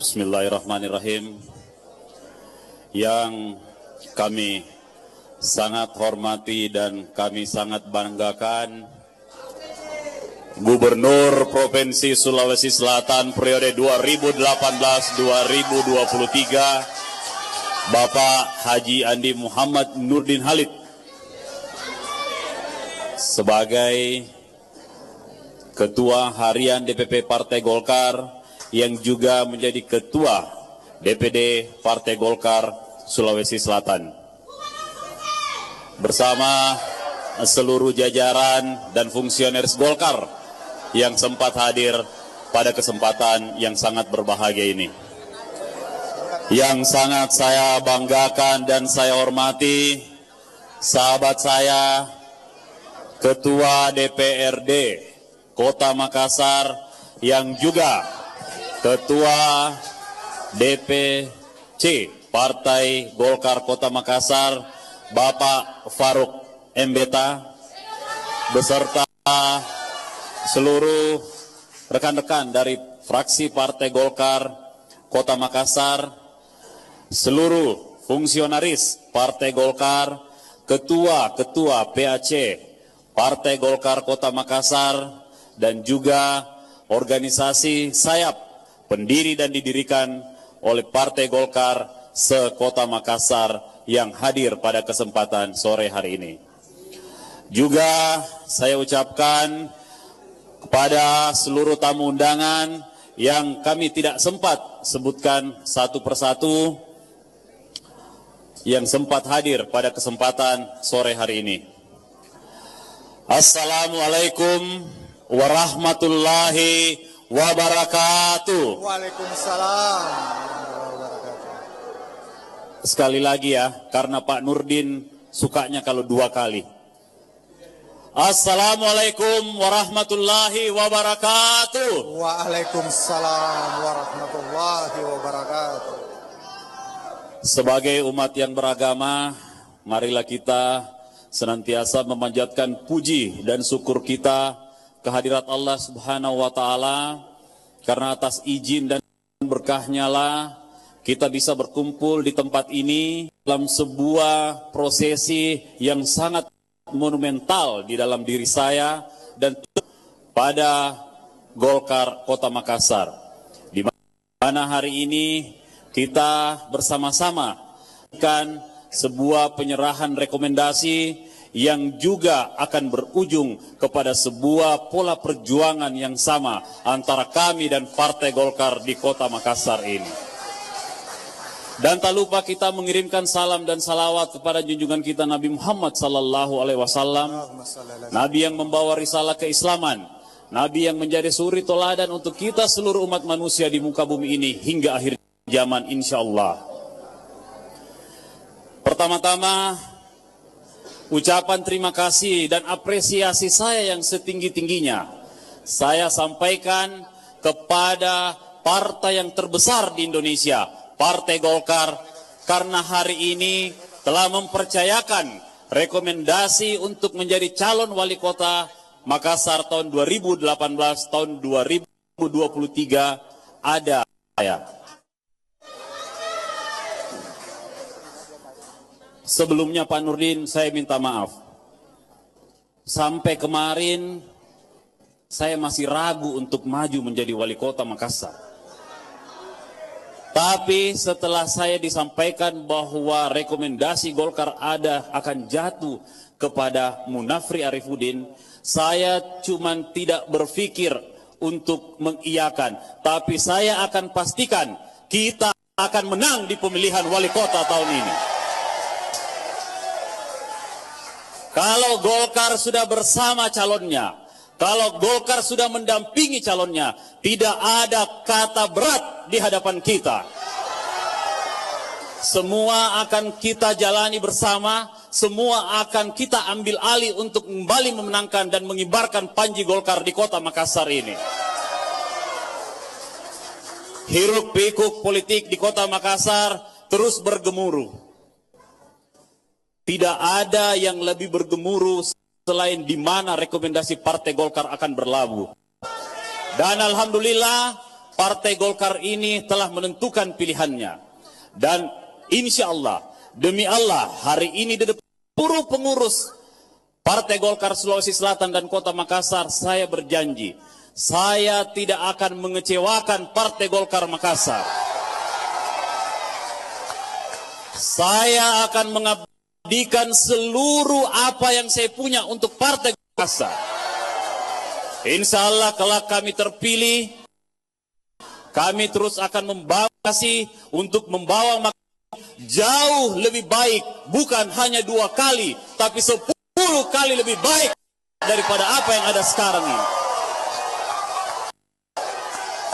Bismillahirrahmanirrahim. Yang kami sangat hormati dan kami sangat banggakan, Gubernur Provinsi Sulawesi Selatan periode 2018-2023, Bapak Haji Andi Muhammad Nurdin Halid, sebagai Ketua Harian DPP Partai Golkar yang juga menjadi Ketua DPD Partai Golkar Sulawesi Selatan, bersama seluruh jajaran dan fungsionaris Golkar yang sempat hadir pada kesempatan yang sangat berbahagia ini. Yang sangat saya banggakan dan saya hormati, sahabat saya, Ketua DPRD Kota Makassar yang juga Ketua DPC Partai Golkar Kota Makassar, Bapak Faruk Mbeta, beserta seluruh rekan-rekan dari fraksi Partai Golkar Kota Makassar, seluruh fungsionaris Partai Golkar, ketua-ketua PAC Partai Golkar Kota Makassar, dan juga organisasi sayap pendiri dan didirikan oleh Partai Golkar se-Kota Makassar yang hadir pada kesempatan sore hari ini. Juga saya ucapkan kepada seluruh tamu undangan yang kami tidak sempat sebutkan satu persatu yang sempat hadir pada kesempatan sore hari ini. Assalamualaikum warahmatullahi wabarakatuh. Waalaikumsalam. Sekali lagi ya, karena Pak Nurdin sukanya kalau dua kali. Assalamualaikum warahmatullahi wabarakatuh. Waalaikumsalam warahmatullahi wabarakatuh. Sebagai umat yang beragama, marilah kita senantiasa memanjatkan puji dan syukur kita kehadirat Allah Subhanahu wa Ta'ala, karena atas izin dan berkahnya lah kita bisa berkumpul di tempat ini dalam sebuah prosesi yang sangat monumental di dalam diri saya dan pada Golkar Kota Makassar, di mana hari ini kita bersama-sama akan sebuah penyerahan rekomendasi yang juga akan berujung kepada sebuah pola perjuangan yang sama antara kami dan Partai Golkar di Kota Makassar ini. Dan tak lupa kita mengirimkan salam dan salawat kepada junjungan kita Nabi Muhammad sallallahu alaihi wasallam, Nabi yang membawa risalah keislaman, Nabi yang menjadi suri toladan untuk kita seluruh umat manusia di muka bumi ini hingga akhir zaman insyaallah. Pertama-tama, ucapan terima kasih dan apresiasi saya yang setinggi-tingginya saya sampaikan kepada partai yang terbesar di Indonesia, Partai Golkar, karena hari ini telah mempercayakan rekomendasi untuk menjadi calon wali kota Makassar tahun 2018, tahun 2023 ada saya. Sebelumnya Pak Nurdin, saya minta maaf. Sampai kemarin saya masih ragu untuk maju menjadi wali kota Makassar. Tapi setelah saya disampaikan bahwa rekomendasi Golkar akan jatuh kepada Munafri Arifuddin, saya cuma tidak berpikir untuk mengiyakan. Tapi saya akan pastikan kita akan menang di pemilihan wali kota tahun ini. Kalau Golkar sudah bersama calonnya, kalau Golkar sudah mendampingi calonnya, tidak ada kata berat di hadapan kita. Semua akan kita jalani bersama, semua akan kita ambil alih untuk kembali memenangkan dan mengibarkan panji Golkar di Kota Makassar ini. Hiruk pikuk politik di Kota Makassar terus bergemuruh. Tidak ada yang lebih bergemuruh selain di mana rekomendasi Partai Golkar akan berlabuh. Dan alhamdulillah Partai Golkar ini telah menentukan pilihannya. Dan insya Allah, demi Allah, hari ini di depan seluruh pengurus Partai Golkar Sulawesi Selatan dan Kota Makassar, saya berjanji, saya tidak akan mengecewakan Partai Golkar Makassar. Saya akan mengabdikan seluruh apa yang saya punya untuk Partai Makassar. Insya Allah kalau kami terpilih, kami terus akan membawa untuk membawa Makassar jauh lebih baik, bukan hanya 2 kali, tapi 10 kali lebih baik daripada apa yang ada sekarang ini.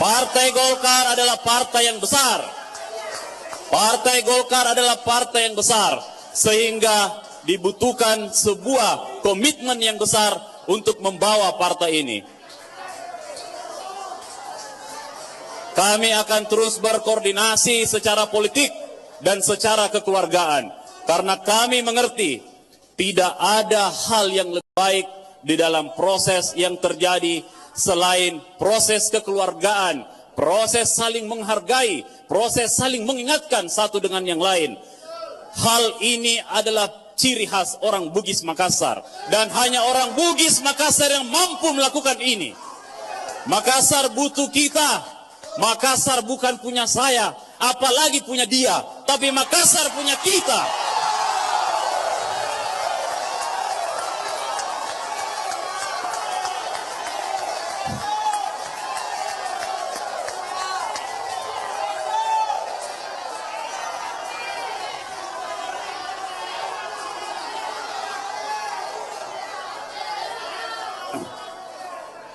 Partai Golkar adalah partai yang besar. Partai Golkar adalah partai yang besar, sehingga dibutuhkan sebuah komitmen yang besar untuk membawa partai ini. Kami akan terus berkoordinasi secara politik dan secara kekeluargaan, karena kami mengerti tidak ada hal yang lebih baik di dalam proses yang terjadi selain proses kekeluargaan, proses saling menghargai, proses saling mengingatkan satu dengan yang lain. Hal ini adalah ciri khas orang Bugis Makassar, dan hanya orang Bugis Makassar yang mampu melakukan ini. Makassar butuh kita. Makassar bukan punya saya, apalagi punya dia, tapi Makassar punya kita.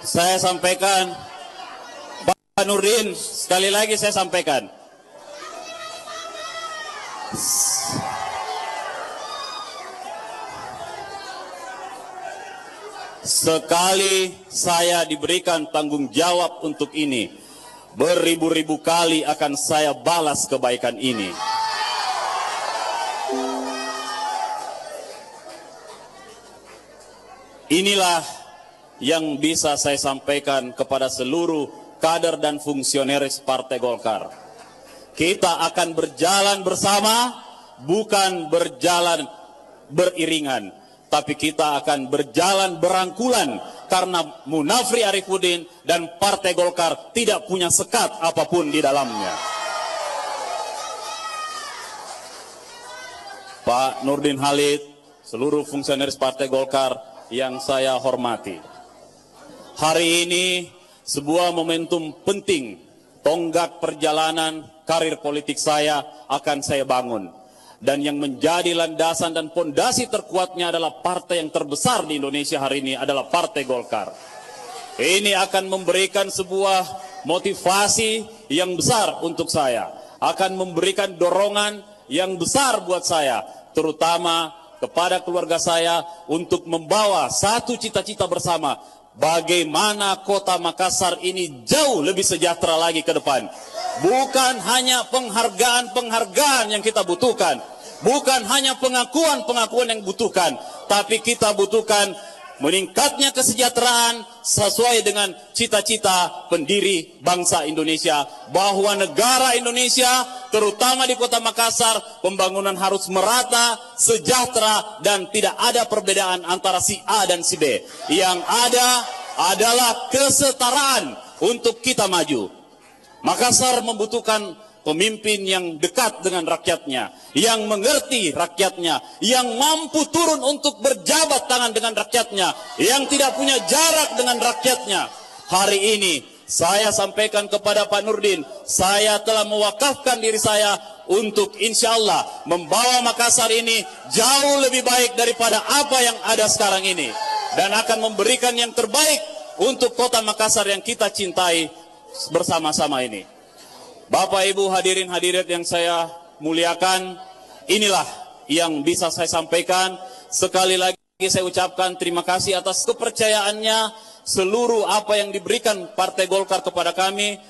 Saya sampaikan, Pak Nurdin, sekali lagi saya sampaikan. Sekali saya diberikan tanggung jawab untuk ini, beribu-ribu kali akan saya balas kebaikan ini. Inilah yang bisa saya sampaikan kepada seluruh kader dan fungsionaris Partai Golkar. Kita akan berjalan bersama, bukan berjalan beriringan, tapi kita akan berjalan berangkulan, karena Munafri Arifuddin dan Partai Golkar tidak punya sekat apapun di dalamnya. Pak Nurdin Halid, seluruh fungsionaris Partai Golkar yang saya hormati, hari ini sebuah momentum penting, tonggak perjalanan karir politik saya akan saya bangun. Dan yang menjadi landasan dan pondasi terkuatnya adalah partai yang terbesar di Indonesia hari ini adalah Partai Golkar. Ini akan memberikan sebuah motivasi yang besar untuk saya, akan memberikan dorongan yang besar buat saya, terutama kepada keluarga saya untuk membawa satu cita-cita bersama, bagaimana kota Makassar ini jauh lebih sejahtera lagi ke depan. Bukan hanya penghargaan-penghargaan yang kita butuhkan, bukan hanya pengakuan-pengakuan yang butuhkan, tapi kita butuhkan meningkatnya kesejahteraan sesuai dengan cita-cita pendiri bangsa Indonesia, bahwa negara Indonesia terutama di kota Makassar pembangunan harus merata, sejahtera, dan tidak ada perbedaan antara si A dan si B. Yang ada adalah kesetaraan untuk kita maju. Makassar membutuhkan pemimpin yang dekat dengan rakyatnya, yang mengerti rakyatnya, yang mampu turun untuk berjabat tangan dengan rakyatnya, yang tidak punya jarak dengan rakyatnya. Hari ini saya sampaikan kepada Pak Nurdin, saya telah mewakafkan diri saya untuk insya Allah membawa Makassar ini jauh lebih baik daripada apa yang ada sekarang ini, dan akan memberikan yang terbaik untuk kota Makassar yang kita cintai bersama-sama ini. Bapak Ibu hadirin hadirat yang saya muliakan, inilah yang bisa saya sampaikan. Sekali lagi saya ucapkan terima kasih atas kepercayaannya, seluruh apa yang diberikan Partai Golkar kepada kami.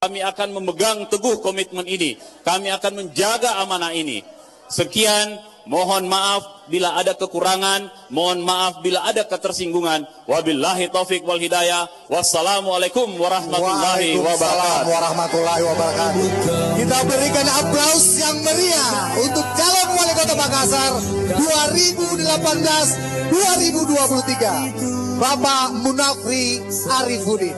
Kami akan memegang teguh komitmen ini, kami akan menjaga amanah ini. Sekian, Mohon maaf bila ada kekurangan, mohon maaf bila ada ketersinggungan. Wabillahi taufik wal hidayah. Wassalamualaikum warahmatullahi Waalaikumsalam wabarakatuh. warahmatullahi wabarakatuh. Kita berikan aplaus yang meriah untuk calon wali kota Makassar 2018-2023, Bapak Munafri Arifudin.